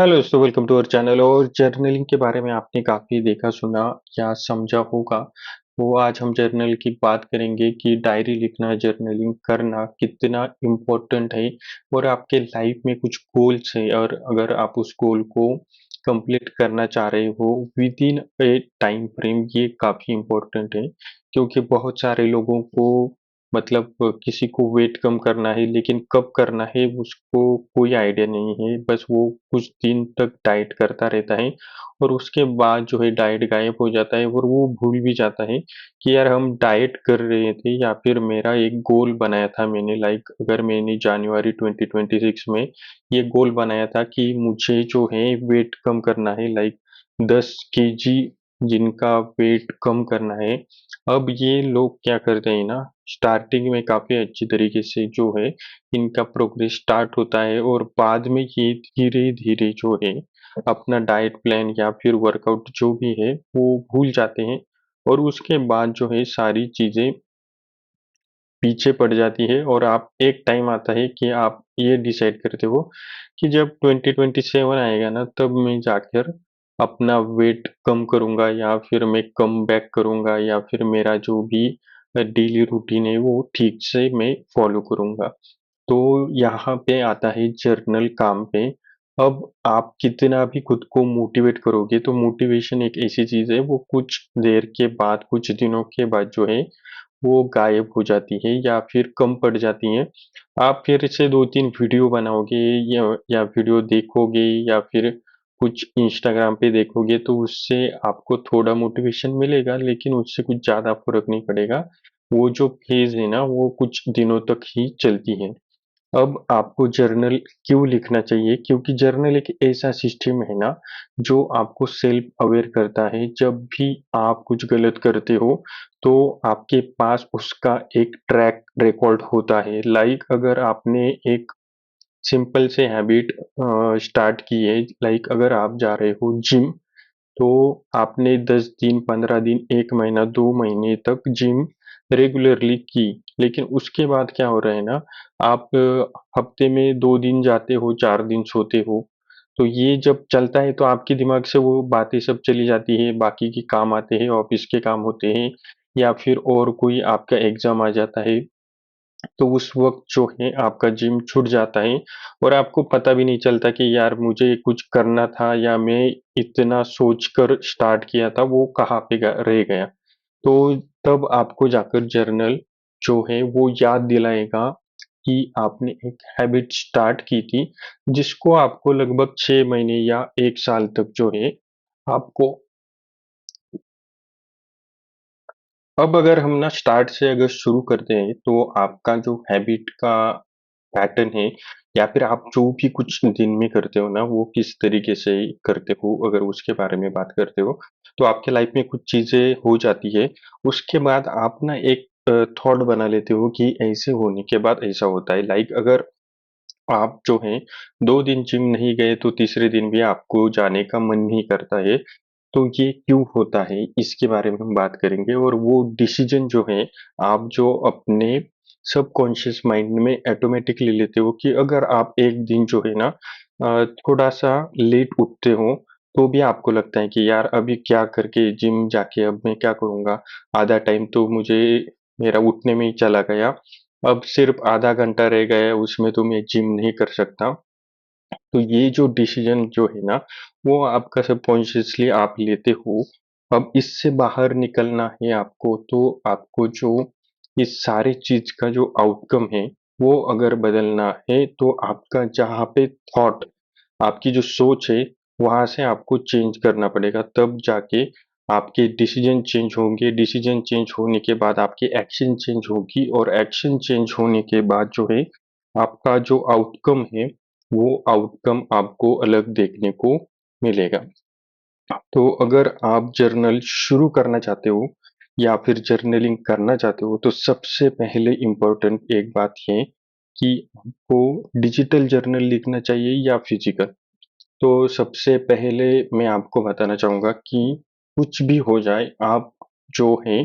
Hello दोस्तों, welcome to our channel. और journaling के बारे में आपने काफ़ी देखा सुना या समझा होगा। वो आज हम जर्नल की बात करेंगे कि डायरी लिखना, जर्नलिंग करना कितना इम्पोर्टेंट है और आपके लाइफ में कुछ गोल्स है और अगर आप उस गोल को कंप्लीट करना चाह रहे हो with in A time frame, ये काफ़ी इम्पोर्टेंट है। क्योंकि बहुत सारे लोगों को मतलब किसी को वेट कम करना है लेकिन कब करना है उसको कोई आइडिया नहीं है। बस वो कुछ दिन तक डाइट करता रहता है और उसके बाद जो है डाइट गायब हो जाता है और वो भूल भी जाता है कि यार हम डाइट कर रहे थे या फिर मेरा एक गोल बनाया था मैंने। लाइक अगर मैंने जनवरी 2026 में ये गोल बनाया था कि मुझे जो है वेट कम करना है, लाइक 10 kg जिनका वेट कम करना है। अब ये लोग क्या करते हैं ना, स्टार्टिंग में काफ़ी अच्छी तरीके से जो है इनका प्रोग्रेस स्टार्ट होता है और बाद में ये धीरे-धीरे जो है अपना डाइट प्लान या फिर वर्कआउट जो भी है वो भूल जाते हैं और उसके बाद जो है सारी चीज़ें पीछे पड़ जाती है और आप एक टाइम आता है कि आप ये डिसाइड करते हो कि जब 2027 आएगा ना तब मैं जाकर अपना वेट कम करूँगा या फिर मैं कम बैक करूँगा या फिर मेरा जो भी डेली रूटीन है वो ठीक से मैं फॉलो करूँगा। तो यहाँ पे आता है जर्नल काम पे। अब आप कितना भी खुद को मोटिवेट करोगे तो मोटिवेशन एक ऐसी चीज़ है वो कुछ देर के बाद, कुछ दिनों के बाद जो है वो गायब हो जाती है या फिर कम पड़ जाती हैं। आप फिर से 2-3 वीडियो बनाओगे या वीडियो देखोगे या फिर कुछ इंस्टाग्राम पे देखोगे तो उससे आपको थोड़ा मोटिवेशन मिलेगा लेकिन उससे कुछ ज़्यादा फ़र्क नहीं पड़ेगा। वो जो फ़ेज़ है ना वो कुछ दिनों तक ही चलती है। अब आपको जर्नल क्यों लिखना चाहिए? क्योंकि जर्नल एक ऐसा सिस्टम है ना, जो आपको सेल्फ अवेयर करता है। जब भी आप कुछ गलत करते हो, तो आपके पास उसका एक ट्रैक रिकॉर्ड होता है। लाइक अगर आपने एक सिंपल से हैबिट स्टार्ट की है, लाइक अगर आप जा रहे हो जिम, तो आपने 10 दिन, 15 दिन, 1 महीना, 2 महीने तक जिम रेगुलरली की, लेकिन उसके बाद क्या हो रहा है ना, आप हफ्ते में 2 दिन जाते हो, 4 दिन सोते हो। तो ये जब चलता है तो आपके दिमाग से वो बातें सब चली जाती है, बाकी के काम आते हैं, ऑफिस के काम होते हैं या फिर और कोई आपका एग्ज़ाम आ जाता है। तो उस वक़्त जो है आपका जिम छूट जाता है और आपको पता भी नहीं चलता कि यार मुझे कुछ करना था या मैं इतना सोचकर स्टार्ट किया था वो कहाँ पे रह गया। तो तब आपको जाकर जर्नल जो है वो याद दिलाएगा कि आपने एक हैबिट स्टार्ट की थी जिसको आपको लगभग 6 महीने या 1 साल तक जो है आपको। अब अगर हम ना स्टार्ट से अगर शुरू करते हैं तो आपका जो हैबिट का पैटर्न है या फिर आप जो भी कुछ दिन में करते हो ना वो किस तरीके से करते हो, अगर उसके बारे में बात करते हो तो आपके लाइफ में कुछ चीजें हो जाती है। उसके बाद आप ना एक थॉट बना लेते हो कि ऐसे होने के बाद ऐसा होता है। लाइक अगर आप जो है 2 दिन जिम नहीं गए तो तीसरे दिन भी आपको जाने का मन नहीं करता है। तो ये क्यों होता है इसके बारे में हम बात करेंगे और वो डिसीजन जो है आप जो अपने सबकॉन्शियस माइंड में ऑटोमेटिक ले लेते हो कि अगर आप एक दिन जो है ना थोड़ा सा लेट उठते हो तो भी आपको लगता है कि यार अभी क्या करके जिम जाके अब मैं क्या करूँगा, आधा टाइम तो मुझे मेरा उठने में ही चला गया, अब सिर्फ आधा घंटा रह गया है उसमें तो मैं जिम नहीं कर सकता। तो ये जो डिसीजन जो है ना वो आपका सबकॉन्शियसली आप लेते हो। अब इससे बाहर निकलना है आपको तो आपको जो इस सारे चीज का जो आउटकम है वो अगर बदलना है तो आपका जहाँ पे थॉट, आपकी जो सोच है वहां से आपको चेंज करना पड़ेगा। तब जाके आपके डिसीजन चेंज होंगे, डिसीजन चेंज होने के बाद आपकी एक्शन चेंज होगी और एक्शन चेंज होने के बाद जो है आपका जो आउटकम है वो आउटकम आपको अलग देखने को मिलेगा। तो अगर आप जर्नल शुरू करना चाहते हो या फिर जर्नलिंग करना चाहते हो तो सबसे पहले इम्पोर्टेंट एक बात है कि आपको डिजिटल जर्नल लिखना चाहिए या फिजिकल। तो सबसे पहले मैं आपको बताना चाहूँगा कि कुछ भी हो जाए आप जो है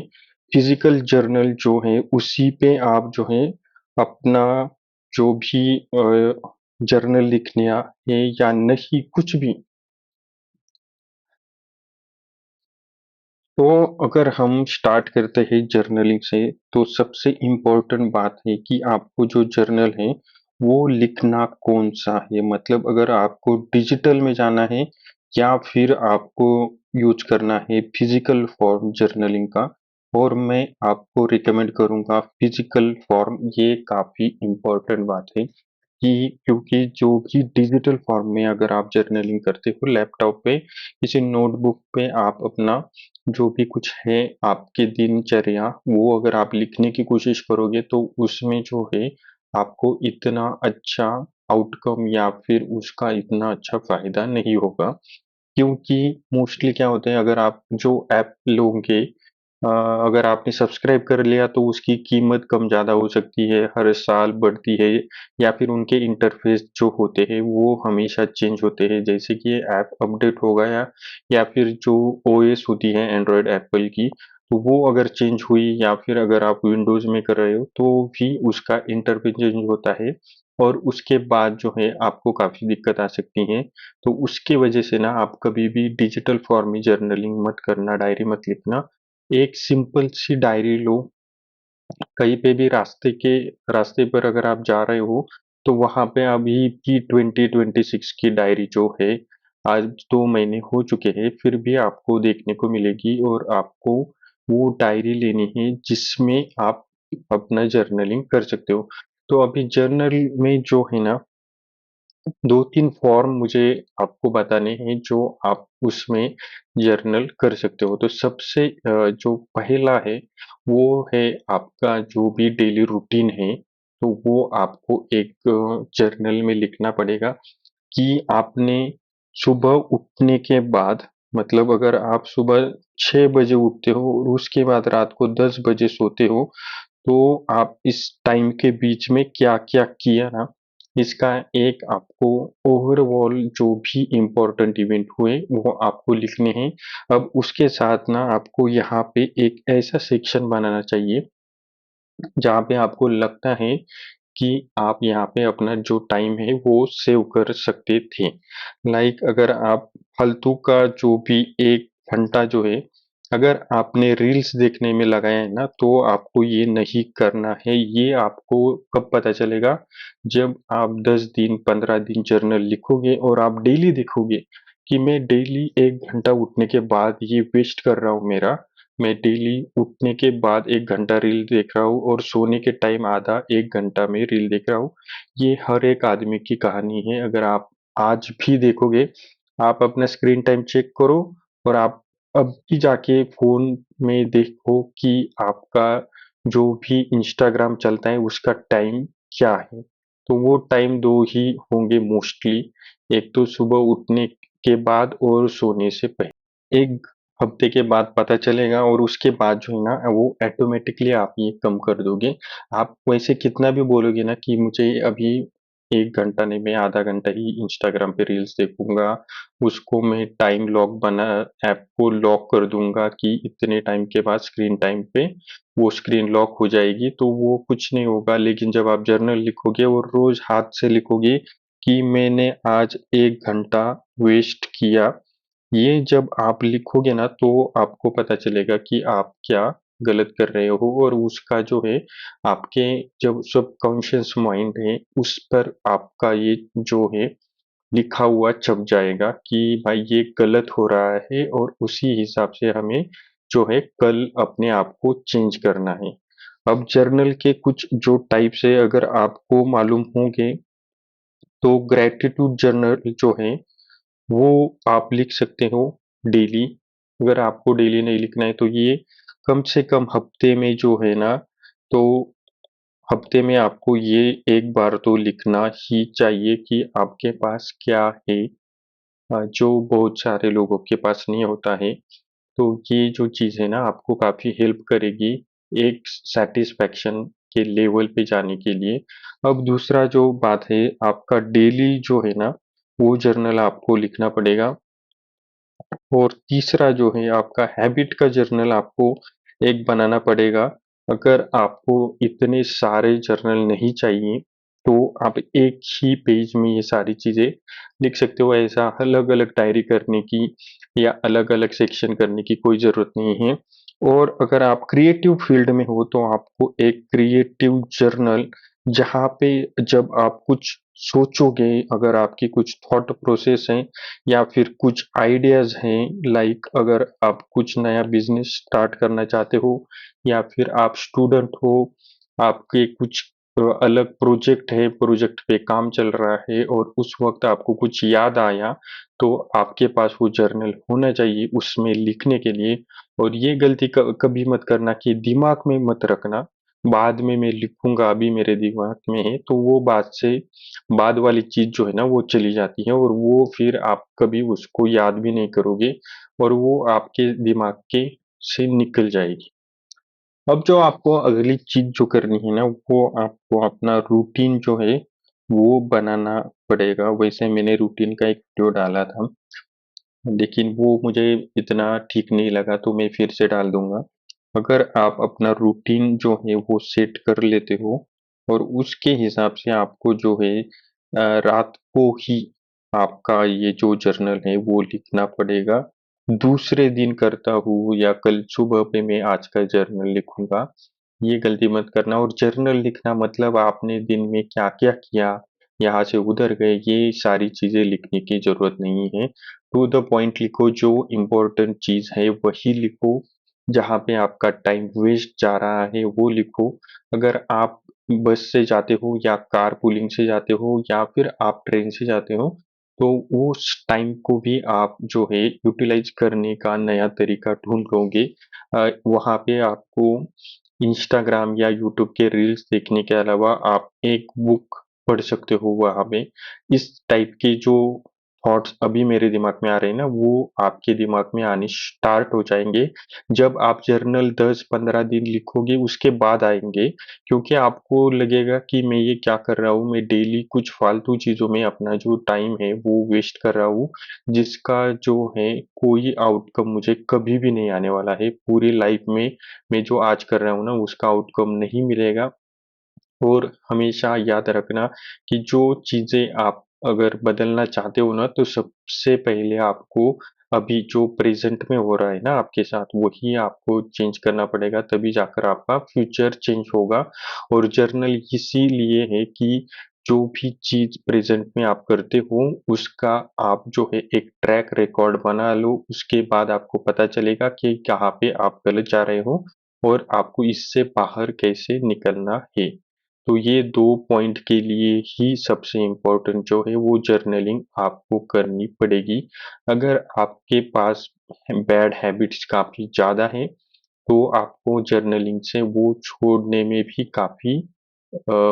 फिजिकल जर्नल जो है उसी पे आप जो है अपना जो भी जर्नल लिखना है या नहीं, कुछ भी। तो अगर हम स्टार्ट करते हैं जर्नलिंग से, तो सबसे इम्पोर्टेंट बात है कि आपको जो जर्नल है वो लिखना कौन सा है। मतलब अगर आपको डिजिटल में जाना है या फिर आपको यूज करना है फिजिकल फॉर्म जर्नलिंग का, और मैं आपको रिकमेंड करूंगा फिजिकल फॉर्म। ये काफी इम्पोर्टेंट बात है कि क्योंकि जो भी डिजिटल फॉर्म में अगर आप जर्नलिंग करते हो लैपटॉप पे, किसी नोटबुक पे, आप अपना जो भी कुछ है आपके दिनचर्या, वो अगर आप लिखने की कोशिश करोगे तो उसमें जो है आपको इतना अच्छा आउटकम या फिर उसका इतना अच्छा फायदा नहीं होगा। क्योंकि मोस्टली क्या होता है, अगर आप जो ऐप लोगे, अगर आपने सब्सक्राइब कर लिया तो उसकी कीमत कम ज़्यादा हो सकती है, हर साल बढ़ती है, या फिर उनके इंटरफेस जो होते हैं वो हमेशा चेंज होते हैं। जैसे कि ये ऐप अपडेट होगा या फिर जो ओएस होती है एंड्रॉयड एप्पल की, तो वो अगर चेंज हुई या फिर अगर आप विंडोज़ में कर रहे हो तो भी उसका इंटरफेस चेंज होता है, और उसके बाद जो है आपको काफ़ी दिक्कत आ सकती है। तो उसकी वजह से ना आप कभी भी डिजिटल फॉर्म में जर्नलिंग मत करना, डायरी मत लिखना। एक सिंपल सी डायरी लो, कहीं पे भी रास्ते पर अगर आप जा रहे हो तो वहां पे अभी की 2026 की डायरी जो है, आज 2 महीने हो चुके हैं फिर भी आपको देखने को मिलेगी, और आपको वो डायरी लेनी है जिसमें आप अपना जर्नलिंग कर सकते हो। तो अभी जर्नल में जो है ना, 2-3 फॉर्म मुझे आपको बताने हैं जो आप उसमें जर्नल कर सकते हो। तो सबसे जो पहला है वो है आपका जो भी डेली रूटीन है, तो वो आपको एक जर्नल में लिखना पड़ेगा कि आपने सुबह उठने के बाद, मतलब अगर आप सुबह 6 बजे उठते हो और उसके बाद रात को 10 बजे सोते हो, तो आप इस टाइम के बीच में क्या-क्या किया ना, इसका एक आपको ओवरऑल जो भी इम्पोर्टेंट इवेंट हुए वो आपको लिखने हैं। अब उसके साथ ना आपको यहाँ पे एक ऐसा सेक्शन बनाना चाहिए जहाँ पे आपको लगता है कि आप यहाँ पे अपना जो टाइम है वो सेव कर सकते थे। लाइक अगर आप फालतू का जो भी 1 घंटा जो है, अगर आपने रील्स देखने में लगाया है ना, तो आपको ये नहीं करना है। ये आपको कब पता चलेगा, जब आप 10 दिन, 15 दिन जर्नल लिखोगे और आप डेली देखोगे कि मैं डेली 1 घंटा उठने के बाद ये वेस्ट कर रहा हूँ मेरा। मैं डेली उठने के बाद 1 घंटा रील देख रहा हूँ और सोने के टाइम आधा 1 घंटा मैं रील देख रहा हूँ। ये हर एक आदमी की कहानी है। अगर आप आज भी देखोगे, आप अपना स्क्रीन टाइम चेक करो और आप अभी जाके फ़ोन में देखो कि आपका जो भी इंस्टाग्राम चलता है उसका टाइम क्या है? तो वो टाइम 2 ही होंगे मोस्टली, एक तो सुबह उठने के बाद और सोने से पहले। 1 हफ्ते के बाद पता चलेगा और उसके बाद जो है ना वो ऑटोमेटिकली आप ये कम कर दोगे। आप वैसे कितना भी बोलोगे ना कि मुझे अभी 1 घंटा नहीं, मैं आधा घंटा ही इंस्टाग्राम पे रील्स देखूँगा, उसको मैं टाइम लॉक बना ऐप को लॉक कर दूँगा कि इतने टाइम के बाद स्क्रीन टाइम पे वो स्क्रीन लॉक हो जाएगी, तो वो कुछ नहीं होगा। लेकिन जब आप जर्नल लिखोगे और रोज़ हाथ से लिखोगे कि मैंने आज 1 घंटा वेस्ट किया, ये जब आप लिखोगे ना तो आपको पता चलेगा कि आप क्या गलत कर रहे हो, और उसका जो है आपके जब सबकॉन्शियस माइंड है उस पर आपका ये जो है लिखा हुआ छप जाएगा कि भाई ये गलत हो रहा है, और उसी हिसाब से हमें जो है कल अपने आप को चेंज करना है। अब जर्नल के कुछ जो टाइप्स है अगर आपको मालूम होंगे, तो ग्रैटिट्यूड जर्नल जो है वो आप लिख सकते हो डेली। अगर आपको डेली नहीं लिखना है तो ये कम से कम हफ्ते में जो है ना, तो हफ्ते में आपको ये एक बार तो लिखना ही चाहिए कि आपके पास क्या है, जो बहुत सारे लोगों के पास नहीं होता है। तो ये जो चीज़ है ना आपको काफ़ी हेल्प करेगी एक सैटिस्फैक्शन के लेवल पे जाने के लिए। अब दूसरा जो बात है, आपका डेली जो है ना वो जर्नल आपको लिखना पड़ेगा। और तीसरा जो है आपका हैबिट का जर्नल आपको एक बनाना पड़ेगा। अगर आपको इतने सारे जर्नल नहीं चाहिए, तो आप एक ही पेज में ये सारी चीज़ें लिख सकते हो। ऐसा अलग-अलग डायरी करने की या अलग-अलग सेक्शन करने की कोई ज़रूरत नहीं है। और अगर आप क्रिएटिव फील्ड में हो तो आपको एक क्रिएटिव जर्नल, जहाँ पे जब आप कुछ सोचोगे, अगर आपकी कुछ थॉट प्रोसेस हैं या फिर कुछ आइडियाज़ हैं, लाइक अगर आप कुछ नया बिज़नेस स्टार्ट करना चाहते हो या फिर आप स्टूडेंट हो, आपके कुछ अलग प्रोजेक्ट है, प्रोजेक्ट पे काम चल रहा है और उस वक़्त आपको कुछ याद आया, तो आपके पास वो जर्नल होना चाहिए उसमें लिखने के लिए। और ये गलती कभी मत करना कि दिमाग में मत रखना, बाद में मैं लिखूँगा, अभी मेरे दिमाग में है, तो वो बाद वाली चीज़ जो है ना वो चली जाती है और वो फिर आप कभी उसको याद भी नहीं करोगे और वो आपके दिमाग के से निकल जाएगी। अब जो आपको अगली चीज़ जो करनी है ना, वो आपको अपना रूटीन जो है, वो बनाना पड़ेगा। वैसे मैंने रूटीन का एक वीडियो डाला था, लेकिन वो मुझे इतना ठीक नहीं लगा तो मैं फिर से डाल दूँगा। अगर आप अपना रूटीन जो है वो सेट कर लेते हो और उसके हिसाब से आपको जो है रात को ही आपका ये जो जर्नल है वो लिखना पड़ेगा। दूसरे दिन करता हूँ या कल सुबह पे मैं आज का जर्नल लिखूँगा, ये गलती मत करना। और जर्नल लिखना मतलब आपने दिन में क्या-क्या किया, यहाँ से उधर गए, ये सारी चीज़ें लिखने की ज़रूरत नहीं है। टू द पॉइंट लिखो, जो इम्पोर्टेंट चीज़ है वही लिखो, जहाँ पे आपका टाइम वेस्ट जा रहा है वो लिखो। अगर आप बस से जाते हो या कारपूलिंग से जाते हो या फिर आप ट्रेन से जाते हो, तो उस टाइम को भी आप जो है यूटिलाइज़ करने का नया तरीका ढूँढ लोगे। वहाँ पे आपको इंस्टाग्राम या यूट्यूब के रील्स देखने के अलावा आप एक बुक पढ़ सकते हो वहाँ पे। इस टाइप के जो थॉट्स अभी मेरे दिमाग में आ रहे हैं ना, वो आपके दिमाग में आने स्टार्ट हो जाएँगे। जब आप जर्नल 10-15 दिन लिखोगे उसके बाद आएँगे, क्योंकि आपको लगेगा कि मैं ये क्या कर रहा हूँ, मैं डेली कुछ फालतू चीज़ों में अपना जो टाइम है वो वेस्ट कर रहा हूँ, जिसका जो है कोई आउटकम मुझे कभी भी नहीं आने वाला है। पूरी लाइफ़ में मैं जो आज कर रहा हूँ ना उसका आउटकम नहीं मिलेगा। और हमेशा याद रखना कि जो चीज़ें आप अगर बदलना चाहते हो ना, तो सबसे पहले आपको अभी जो प्रेज़ेंट में हो रहा है ना आपके साथ, वही आपको चेंज करना पड़ेगा, तभी जाकर आपका फ्यूचर चेंज होगा। और जर्नल इसीलिए है कि जो भी चीज़ प्रेज़ेंट में आप करते हो, उसका आप जो है एक ट्रैक रिकॉर्ड बना लो, उसके बाद आपको पता चलेगा कि कहाँ पे आप गलत जा रहे हो और आपको इससे बाहर कैसे निकलना है। तो ये 2 पॉइंट के लिए ही सबसे इम्पोर्टेंट जो है वो जर्नलिंग आपको करनी पड़ेगी। अगर आपके पास बैड हैबिट्स काफ़ी ज़्यादा हैं, तो आपको जर्नलिंग से वो छोड़ने में भी काफ़ी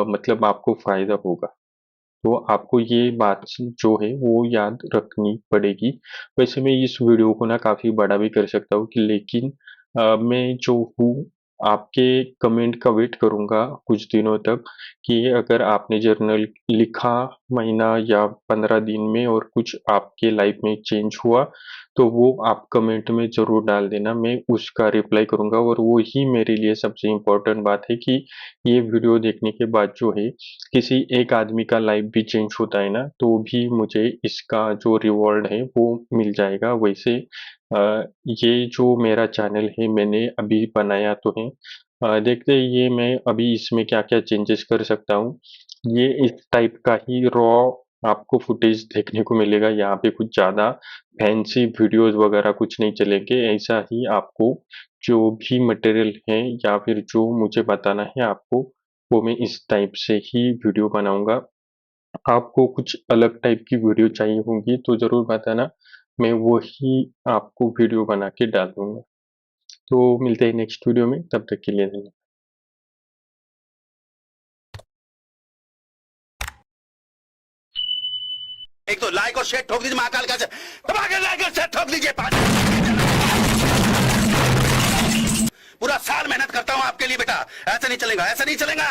मतलब आपको फ़ायदा होगा। तो आपको ये बात जो है वो याद रखनी पड़ेगी। वैसे मैं इस वीडियो को ना काफ़ी बड़ा भी कर सकता हूँ कि लेकिन मैं जो हूँ आपके कमेंट का वेट करूँगा कुछ दिनों तक कि अगर आपने जर्नल लिखा महीना या 15 दिन में और कुछ आपके लाइफ में चेंज हुआ, तो वो आप कमेंट में ज़रूर डाल देना, मैं उसका रिप्लाई करूँगा। और वो ही मेरे लिए सबसे इम्पोर्टेंट बात है कि ये वीडियो देखने के बाद जो है किसी एक आदमी का लाइफ भी चेंज होता है ना, तो भी मुझे इसका जो रिवॉर्ड है वो मिल जाएगा। वैसे ये जो मेरा चैनल है मैंने अभी बनाया तो है, देखते हैं ये मैं अभी इसमें क्या-क्या चेंजेस कर सकता हूँ। ये इस टाइप का ही रॉ आपको फुटेज देखने को मिलेगा, यहाँ पे कुछ ज़्यादा फैंसी वीडियोज़ वगैरह कुछ नहीं चलेंगे। ऐसा ही आपको जो भी मटेरियल है या फिर जो मुझे बताना है आपको, वो मैं इस टाइप से ही वीडियो बनाऊँगा। आपको कुछ अलग टाइप की वीडियो चाहिए होगी तो ज़रूर बताना, मैं वही आपको वीडियो बना के डाल दूँगा। तो मिलते हैं नेक्स्ट वीडियो में, तब तक के लिए धन्यवाद। एक तो लाइक और शेयर ठोक दीजिए महाकाल का दबा के लाइक और शेयर ठोक दीजिए पूरा साल मेहनत करता हूं आपके लिए बेटा, ऐसा नहीं चलेगा, ऐसा नहीं चलेगा।